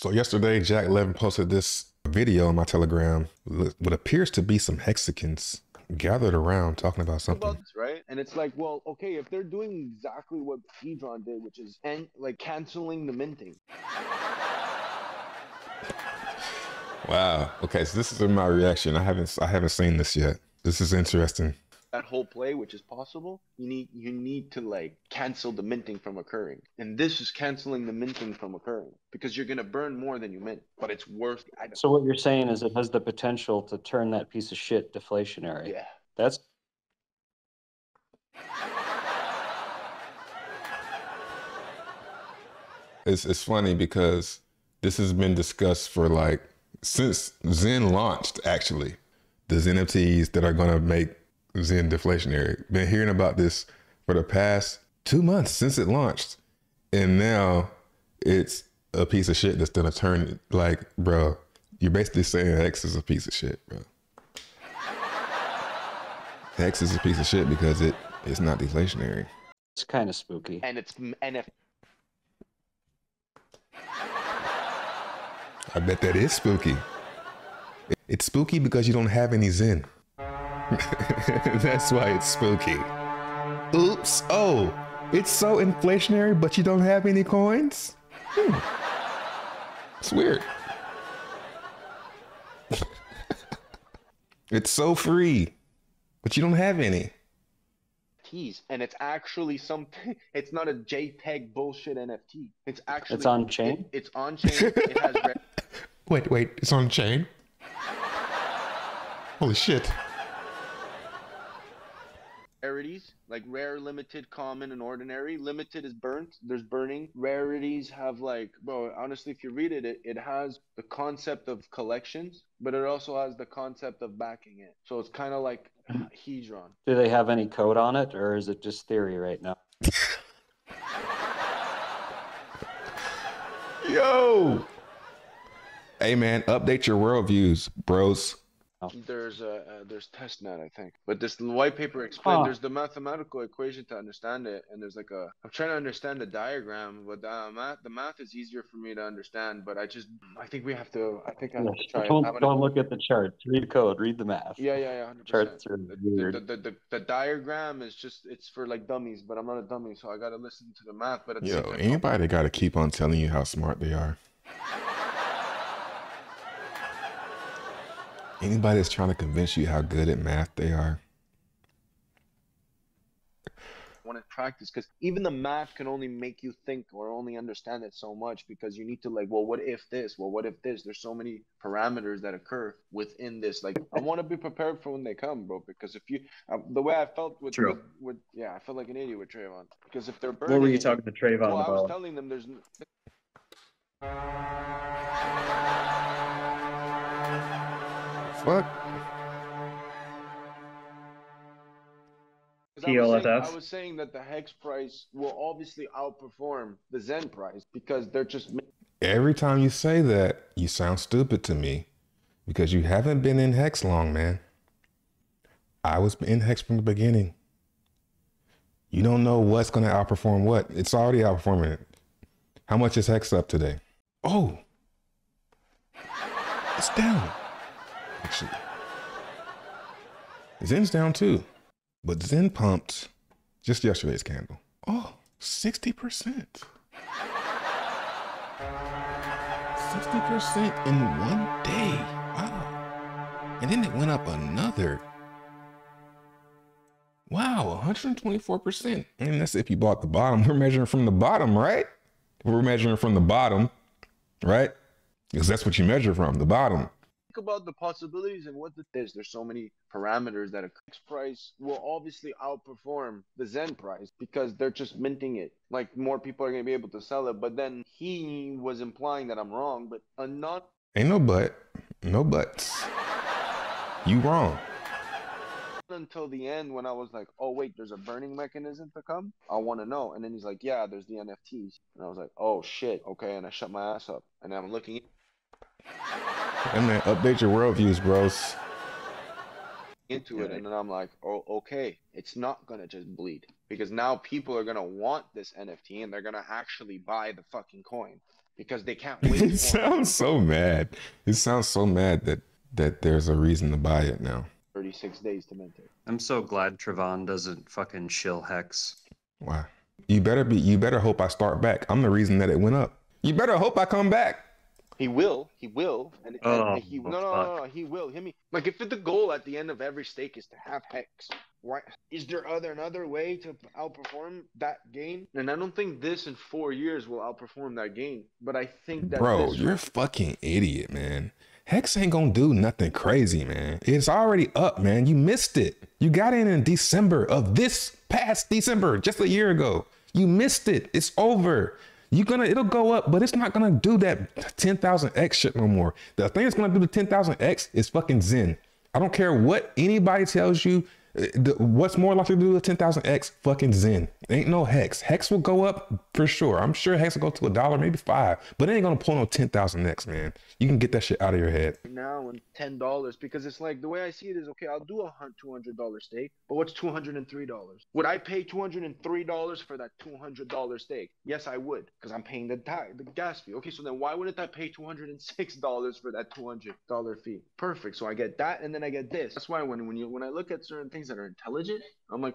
So yesterday, Jack Levin posted this video on my Telegram with what appears to be some Hexicans gathered around talking about something. This, right? And it's like, well, okay, if they're doing exactly what Hedron did, which is like canceling the minting. Wow. Okay, so this is my reaction. I haven't seen this yet. This is interesting. That whole play, which is possible, you need to like cancel the minting from occurring, and this is canceling the minting from occurring because you're gonna burn more than you mint, but it's worth. So what you're saying is it has the potential to turn that piece of shit deflationary. Yeah. That's. It's funny because this has been discussed for like since Zen launched. Actually, the NFTs that are gonna make Zen deflationary. Been hearing about this for the past 2 months since it launched, and now it's a piece of shit that's gonna turn like, bro. You're basically saying Hex is a piece of shit, bro. Hex is a piece of shit because it's not deflationary. It's kind of spooky. And it's NFT. I bet that is spooky. It's spooky because you don't have any Zen. That's why it's spooky. Oops. Oh, it's so inflationary, but you don't have any coins? It's weird. It's so free, but you don't have any. And it's actually something. It's not a JPEG bullshit NFT. It's actually. It's on chain. It's on chain. It has. Wait. It's on chain. Holy shit. Rarities, like rare, limited, common, and ordinary. Limited is burnt. There's burning. Rarities have like, bro, honestly, if you read it, it has the concept of collections, but it also has the concept of backing it. So it's kind of like Hedron. Do they have any code on it, or is it just theory right now? Yo! Hey man, update your worldviews, bros. There's testnet, I think, but this white paper explains there's the mathematical equation to understand it, and there's like I'm trying to understand the diagram, but the math is easier for me to understand, but I think we have to. I think I have to try. Don't look at the charts. Read the code. Read the math. Yeah, 100%. Charts are weird. The diagram is just it's for like dummies, but I'm not a dummy, so I gotta listen to the math. But yo, anybody gotta keep on telling you how smart they are. Anybody that's trying to convince you how good at math they are. Want to practice, because even the math can only make you think or only understand it so much, because you need to like, well, what if this? Well, what if this? There's so many parameters that occur within this. Like, I want to be prepared for when they come, bro. Because if you, the way I felt with I felt like an idiot with Trayvon. Because if they're burning, what were you talking to Trayvon about? I was telling them there's. Fuck. I was saying that the Hex price will obviously outperform the Zen price because they're just. Every time you say that, you sound stupid to me because you haven't been in Hex long, man. I was in Hex from the beginning. You don't know what's going to outperform what. It's already outperforming it. How much is Hex up today? Oh, it's down. Actually, Zen's down too, but Zen pumped just yesterday's candle. Oh, 60%. 60% in one day. Wow. And then it went up another. Wow, 124%. And that's if you bought the bottom. We're measuring from the bottom, right? We're measuring from the bottom, right? Because that's what you measure from, the bottom. About the possibilities and what it is. There's so many parameters that a Hex price will obviously outperform the Zen price because they're just minting it. Like, more people are going to be able to sell it. But then he was implying that I'm wrong, but ain't no but. No buts. You wrong. Until the end, when I was like, oh wait, there's a burning mechanism to come, I want to know. And then he's like, yeah, there's the NFTs. And I was like, oh shit, okay. And I shut my ass up, and I'm looking Hey man, update your worldviews, bros. Into it, and then I'm like, oh, okay, it's not gonna just bleed, because now people are gonna want this NFT and they're gonna actually buy the fucking coin. because they can't wait. It sounds so mad. It sounds so mad that there's a reason to buy it now. 36 days to mint it. I'm so glad Trevon doesn't fucking shill Hex. Why? You better hope I start back. I'm the reason that it went up. You better hope I come back. He will, and he will. He will. Hit me. Like, if the goal at the end of every stake is to have Hex, why is there another way to outperform that gain? And I don't think this in 4 years will outperform that gain. But I think that you're a fucking idiot, man. Hex ain't gonna do nothing crazy, man. It's already up, man. You missed it. You got in December of this past December, just a year ago. You missed it. It's over. It'll go up, but it's not gonna do that 10,000x shit no more. The thing that's gonna do the 10,000x is fucking Zen. I don't care what anybody tells you. What's more likely to do the 10,000x? Fucking Zen. Ain't no Hex. Hex will go up for sure. I'm sure Hex will go to $1, maybe $5, but it ain't gonna pull no 10,000x, man. You can get that shit out of your head. Now and $10, because it's like, the way I see it is, okay, I'll do a $200 stake, but what's $203? Would I pay $203 for that $200 stake? Yes, I would, because I'm paying the gas fee. Okay, so then why wouldn't I pay $206 for that $200 fee? Perfect. So I get that, and then I get this. That's why when I look at certain things that are intelligent, I'm like,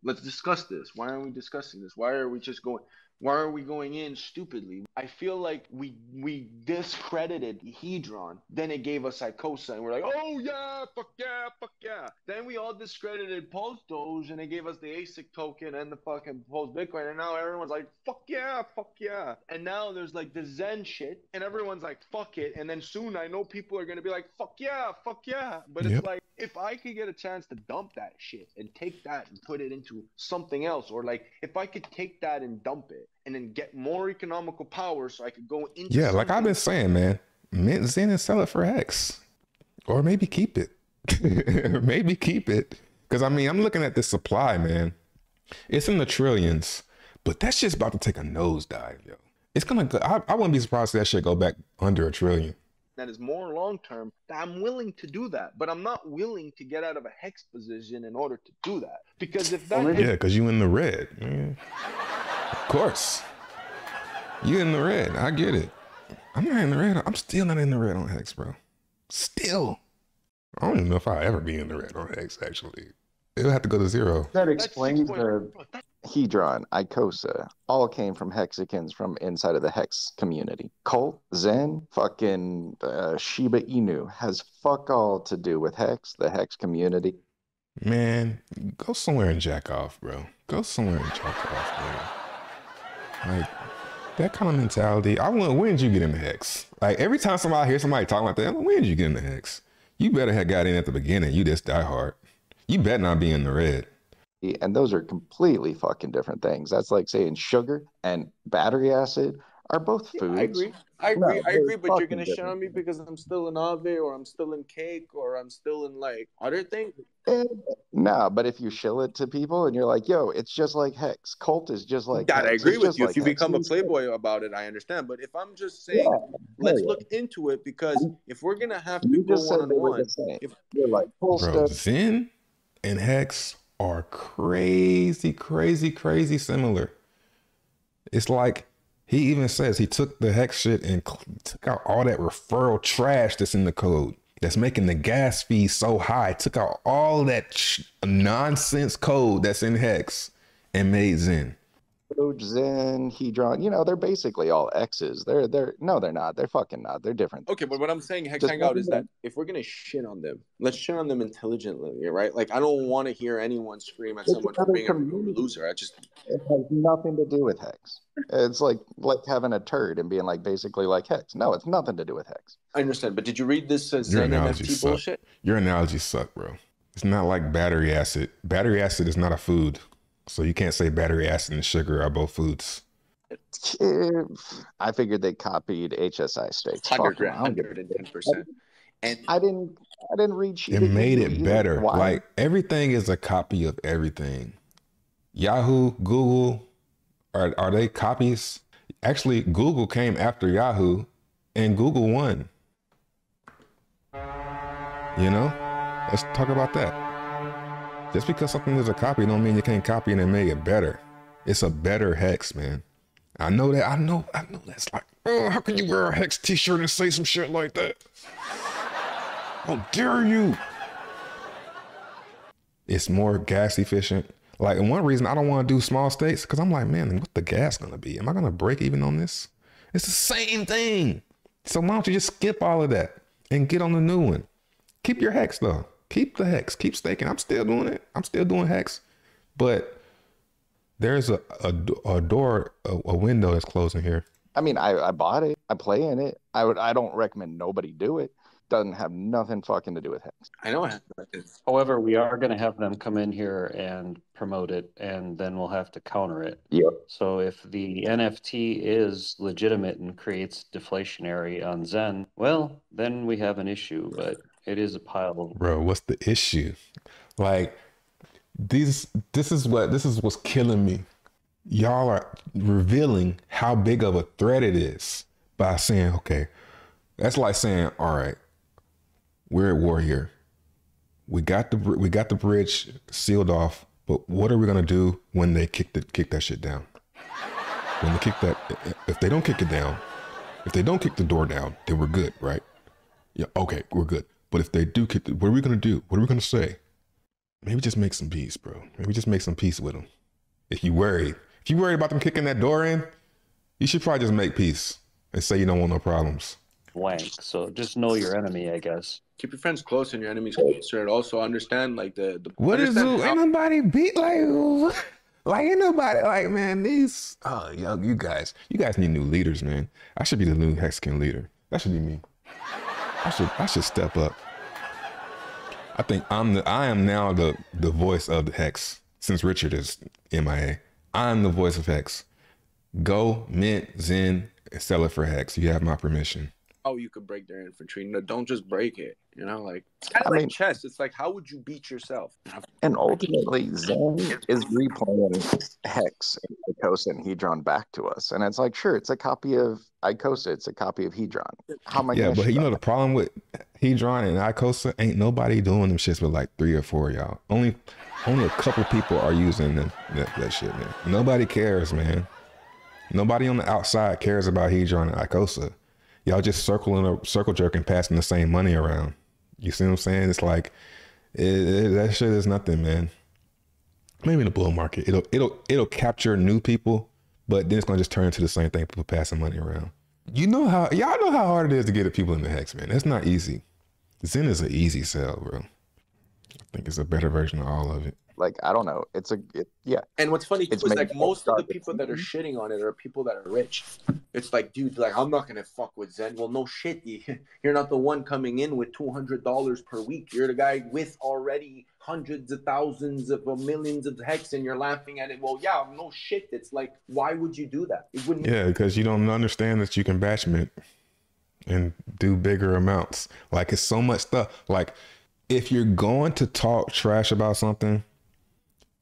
let's discuss this. Why aren't we discussing this? Why are we going in stupidly? I feel like we discredited Hedron, then it gave us Icosa, and we're like, oh yeah, fuck yeah, fuck yeah. Then we all discredited Post Doge, and it gave us the ASIC token and the fucking Post Bitcoin, and now everyone's like, fuck yeah, fuck yeah. And now there's like the Zen shit, and everyone's like, fuck it. And then soon I know people are gonna be like, fuck yeah, fuck yeah. But it's like, if I could get a chance to dump that shit and take that and put it into something else, or like if I could take that and dump it and then get more economical power so I could go into like I've been saying, man, mint Zen and sell it for Hex, or maybe keep it. Maybe keep it, because I mean, I'm looking at this supply, man. It's in the trillions, but that shit's about to take a nosedive, yo. It's gonna go. I wouldn't be surprised if that shit go back under $1 trillion. That is more long term. I'm willing to do that, but I'm not willing to get out of a Hex position in order to do that, because if that because you in the red. Of course, you in the red. I get it. I'm not in the red. I'm still not in the red on Hex, bro. Still, I don't even know if I'll ever be in the red on Hex. Actually, it'll have to go to 0. That explains the Hedron, Icosa, all came from Hexicans from inside of the Hex community. Cult, Zen, fucking Shiba Inu has fuck all to do with Hex, the Hex community. Man, go somewhere and jack off, bro. Go somewhere and jack off, bro. Like, that kind of mentality. When did you get into Hex? Like, every time I hear somebody talking like that, when did you get into Hex? You better have got in at the beginning. You just die hard. You better not be in the red. And those are completely fucking different things. That's like saying sugar and battery acid are both foods. I agree, but you're gonna shit on me because I'm still in Ave, or I'm still in cake, or I'm still in like other things. No, but if you shill it to people and you're like, yo, it's just like Hex. Cult is just like that. Hex. I agree with you. Like if you Hex. become a playboy about it, I understand. But if I'm just saying, let's look into it, because if we're gonna have to go one-on-one, you're like, bro, Zen and Hex are crazy similar. It's like, he even says he took the Hex shit and took out all that referral trash that's in the code that's making the gas fee so high. Took out all that nonsense code that's in Hex and made Zen. Zen, Hedron, they're basically all X's. They're not. They're fucking not. They're different. Okay, but what I'm saying, Hex Hangout, is that if we're gonna shit on them, let's shit on them intelligently, right? Like, I don't want to hear anyone scream at someone for being a loser. It has nothing to do with Hex. It's like having a turd and being like basically like Hex. No, it's nothing to do with Hex. I understand, but did you read this Zen NFT bullshit? Your analogies suck, bro. It's not like battery acid. Battery acid is not a food. So you can't say battery acid and sugar are both foods. I figured they copied HSI stakes. 110%. And I didn't read. It made it better. Why? Like, everything is a copy of everything. Yahoo, Google, are they copies? Actually, Google came after Yahoo, and Google won. Let's talk about that. Just because something is a copy don't mean you can't copy it and make it better. It's a better Hex, man. I know that. I know that's like Oh, how can you wear a Hex t-shirt and say some shit like that? How dare you? It's more gas efficient. Like, and one reason I don't want to do small states, because I'm like, man, what's the gas going to be? Am I going to break even on this? It's the same thing. So why don't you just skip all of that and get on the new one? Keep your Hex, though. Keep the Hex. Keep staking. I'm still doing it. I'm still doing Hex. But there's a window that's closing here. I mean, I bought it. I play in it. I don't recommend nobody do it. Doesn't have nothing fucking to do with Hex. I know it has. However, we are going to have them come in here and promote it, and then we'll have to counter it. Yep. So if the NFT is legitimate and creates deflationary on Zen, well, then we have an issue, but it is a pile of... Bro, what's the issue? Like, this is what's killing me. Y'all are revealing how big of a threat it is by saying, okay, that's like saying, all right, we're at war here. We got the bridge sealed off, but what are we gonna do when they kick that shit down? When they kick that, if they don't kick it down, if they don't kick the door down, then we're good, right? Yeah, okay, we're good. But if they do kick what are we gonna do? What are we gonna say? Maybe just make some peace, bro. Maybe just make some peace with them. If you worried about them kicking that door in, you should probably just make peace and say you don't want no problems. Blank. So just know your enemy, I guess. Keep your friends close and your enemies closer. And also understand like the what is it? Ain't nobody beat like ain't nobody like, man, these you guys need new leaders, man. I should be the new Hexican leader. That should be me. I should step up. I think I am now the voice of the Hex since Richard is MIA. I'm the voice of Hex. Go mint Zen and sell it for Hex. You have my permission. Oh, you could break their infantry. No, don't just break it. You know, like it's kind of like chess. It's like, how would you beat yourself? And ultimately, Zen is replaying Hex, Icosa, and Hedron back to us. And it's like, sure, it's a copy of Icosa. It's a copy of Hedron. How am I? Yeah, but you know the problem with Hedron and Icosa, ain't nobody doing them shits with like 3 or 4 of y'all. Only a couple people are using that shit, man. Nobody cares, man. Nobody on the outside cares about Hedron and Icosa. Y'all just circle jerking, passing the same money around. You see what I'm saying? It's like that shit is nothing, man. Maybe in the bull market, it'll capture new people, but then it's gonna just turn into the same thing. People passing money around. Y'all know how hard it is to get people in the Hex, man. That's not easy. Zen is an easy sell, bro. I think it's a better version of all of it. Like, I don't know. Yeah. And what's funny is like most of the people that are shitting on it are people that are rich. It's like, dude, like, I'm not gonna fuck with Zen. Well, no shit. You're not the one coming in with $200 per week. You're the guy with already hundreds of thousands of millions of Hex, and you're laughing at it. Well, yeah, no shit. It's like, why would you do that? It wouldn't. Yeah, because you don't understand that you can batch mint and do bigger amounts. Like, it's so much stuff. Like, if you're going to talk trash about something,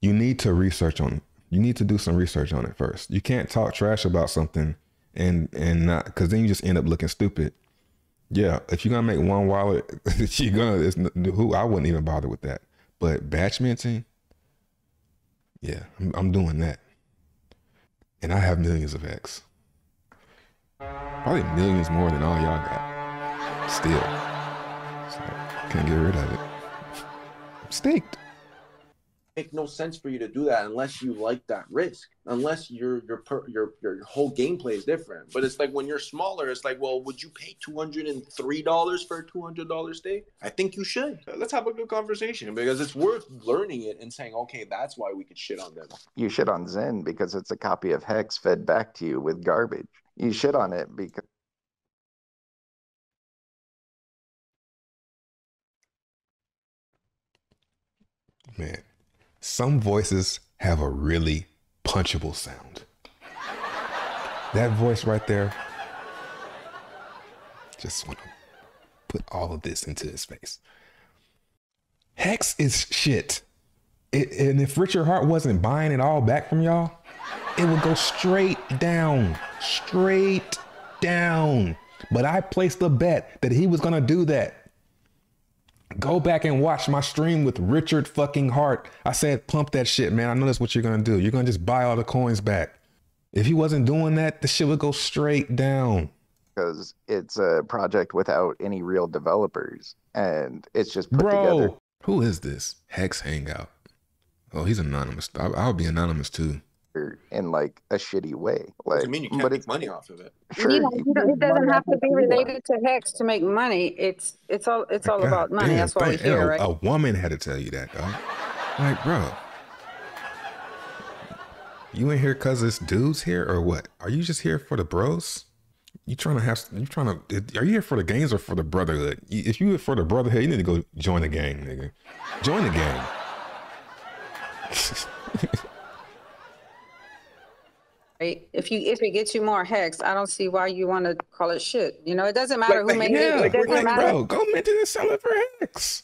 you need to research on it. You need to do some research on it first. You can't talk trash about something and not, because then you just end up looking stupid. Yeah, if you're gonna make one wallet, I wouldn't even bother with that. But batch minting, yeah, I'm doing that. And I have millions of X. Probably millions more than all y'all got. Still. So can't get rid of it. I'm staked. Make no sense for you to do that unless you like that risk, unless your whole gameplay is different. But it's like when you're smaller, it's like, well, would you pay $203 for a $200 stake? I think you should. Let's have a good conversation, because it's worth learning it and saying, okay, that's why we could shit on them. You shit on Zen because it's a copy of Hex fed back to you with garbage. You shit on it because man, some voices have a really punchable sound. That voice right there, just want to put all of this into his face. Hex is shit. And if Richard Hart wasn't buying it all back from y'all, it would go straight down. But I placed a bet that he was gonna do that. Go back and watch my stream with Richard fucking Hart. I said, pump that shit, man. I know that's what you're gonna do. You're gonna just buy all the coins back. If he wasn't doing that, the shit would go straight down. Because it's a project without any real developers, and it's just put together. Bro, who is this? Hex Hangout. Oh, he's anonymous. I'll be anonymous too. In like a shitty way. What Like, does it mean you can't but make it's money off of it? sure You know, you can it make doesn't money have off to of be anyone. related to Hex to make money. It's all about money. Damn, That's why we're damn, here, right? A woman had to tell you that, dog. Like, bro, you in here because it's dudes here or what? Are you just here for the bros? Are you here for the games or for the brotherhood? If you here for the brotherhood, you need to go join the gang, nigga. Join the gang. Right? If it gets you more Hex, I don't see why you want to call it shit. You know, it doesn't matter who made it. Yeah, It doesn't like, matter. bro, go mint it and sell it for Hex.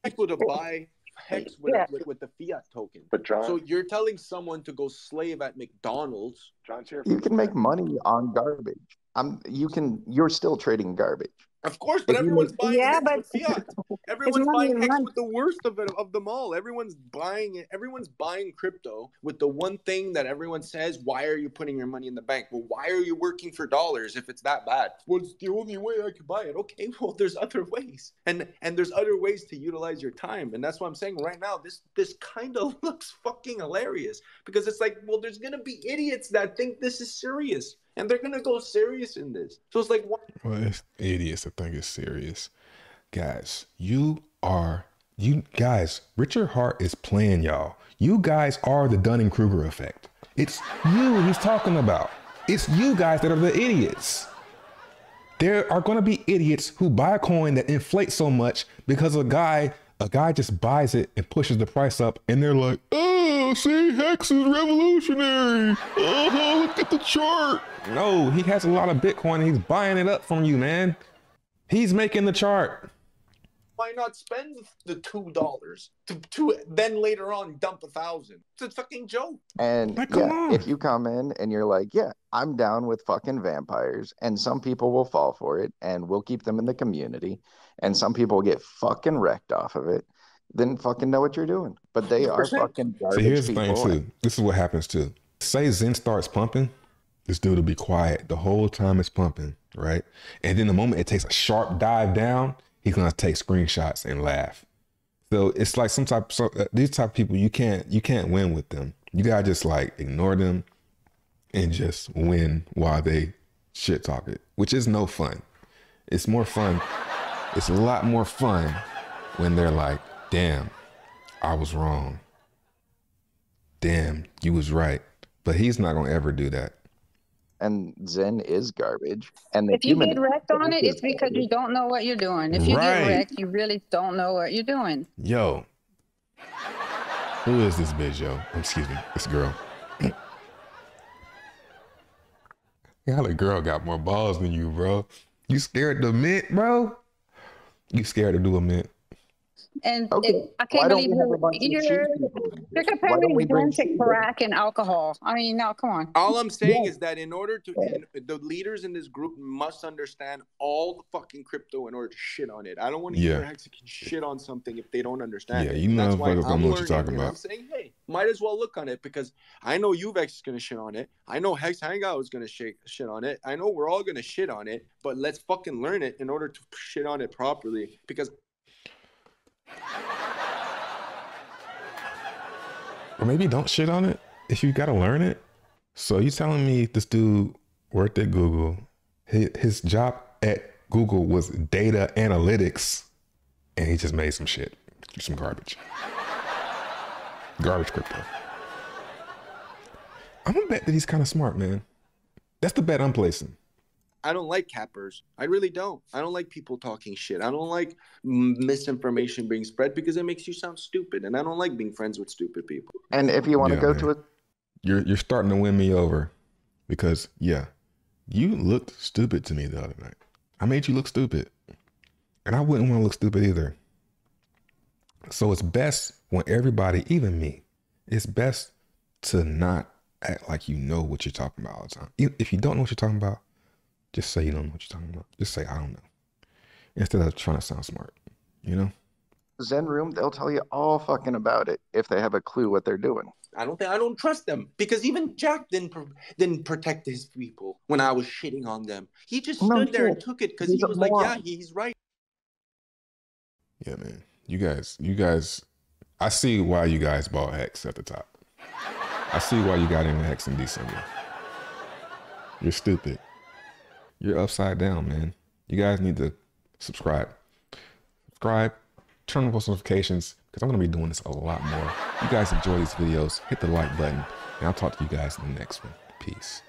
People to buy Hex with, Yeah. with the fiat token. But John, So you're telling someone to go slave at McDonald's. John's here. You can make money on garbage. You're still trading garbage. Of course, but If you everyone's make- buying Yeah, Hex but with fiat. Everyone's money, buying Hex money. with the worst of it of them all. Everyone's buying it. Everyone's buying crypto with the one thing that everyone says, why are you putting your money in the bank? Well, why are you working for dollars if it's that bad? Well, it's the only way I can buy it. Okay, well, there's other ways. And there's other ways to utilize your time. And that's what I'm saying right now. This kind of looks fucking hilarious because it's like, well, there's going to be idiots that think this is serious. And they're going to go serious in this. So it's like, what? Well, it's idiots that think it's serious. Guys, Richard Hart is playing y'all. You guys are the Dunning-Kruger effect. It's you he's talking about. It's you guys that are the idiots. There are going to be idiots who buy a coin that inflates so much because a guy just buys it and pushes the price up and they're like, oh, see, Hex is revolutionary. Oh, look at the chart. No, he has a lot of Bitcoin and he's buying it up from you, man. He's making the chart. Why not spend the $2 to then later on dump 1,000? It's a fucking joke. And Like, come on. if you come in and you're like, yeah, I'm down with fucking vampires, and some people will fall for it, and we'll keep them in the community, and some people will get fucking wrecked off of it, then fucking know what you're doing. But they are 100%. fucking garbage See, here's the people. thing, too. This is what happens, too. Say Zen starts pumping, this dude will be quiet the whole time it's pumping, right? And then the moment it takes a sharp dive down, he's going to take screenshots and laugh. So it's like these type of people, you can't win with them. You got to just like ignore them and just win while they shit talk it, which is no fun. It's more fun. It's a lot more fun when they're like, damn, I was wrong. Damn, you was right. But he's not going to ever do that. And Zen is garbage. And the If you human get wrecked on it, it's because you don't know what you're doing. If you Right. get wrecked, you really don't know what you're doing. Yo, who is this bitch, yo? Excuse me, this girl. Yeah, the girl got more balls than you, bro. You scared to mint, bro? You scared to do a mint? And Okay, I why can't don't believe we have a bunch of you're cheap people? you're Why don't we bring comparing Zen to cheap crack and alcohol. I mean, no, come on. All I'm saying is that in order to, the leaders in this group must understand all the fucking crypto in order to shit on it. I don't want to hear Hexican shit on something if they don't understand Yeah, it. you That's why motherfuckers don't I'm know what you're learning, talking and I'm about. saying, hey, might as well look on it because I know Uvex is going to shit on it. I know Hex Hangout is going to shit on it. I know we're all going to shit on it, but let's fucking learn it in order to shit on it properly because Or maybe don't shit on it if you gotta learn it. So you telling me this dude worked at Google, his job at Google was data analytics, and he just made some shit, some garbage crypto. I'm gonna bet that he's kind of smart, man. That's the bet I'm placing. I don't like cappers. I really don't. I don't like people talking shit. I don't like misinformation being spread because it makes you sound stupid. And I don't like being friends with stupid people. And if you want to go to a You're starting to win me over because you looked stupid to me the other night. I made you look stupid. And I wouldn't want to look stupid either. So it's best when everybody, even me, it's best to not act like you know what you're talking about all the time. If you don't know what you're talking about, just say you don't know what you're talking about. Just say, I don't know. Instead of trying to sound smart, you know? Zen room, they'll tell you all fucking about it if they have a clue what they're doing. I don't trust them because even Jack didn't protect his people when I was shitting on them. He just stood there and took it because he was like, yeah, he's right. Yeah, man. You guys, I see why you guys bought Hex at the top. I see why you got into Hex in December. You're stupid. You're upside down, man. You guys need to subscribe. Subscribe, turn on post notifications, because I'm going to be doing this a lot more. You guys enjoy these videos, hit the like button, and I'll talk to you guys in the next one. Peace.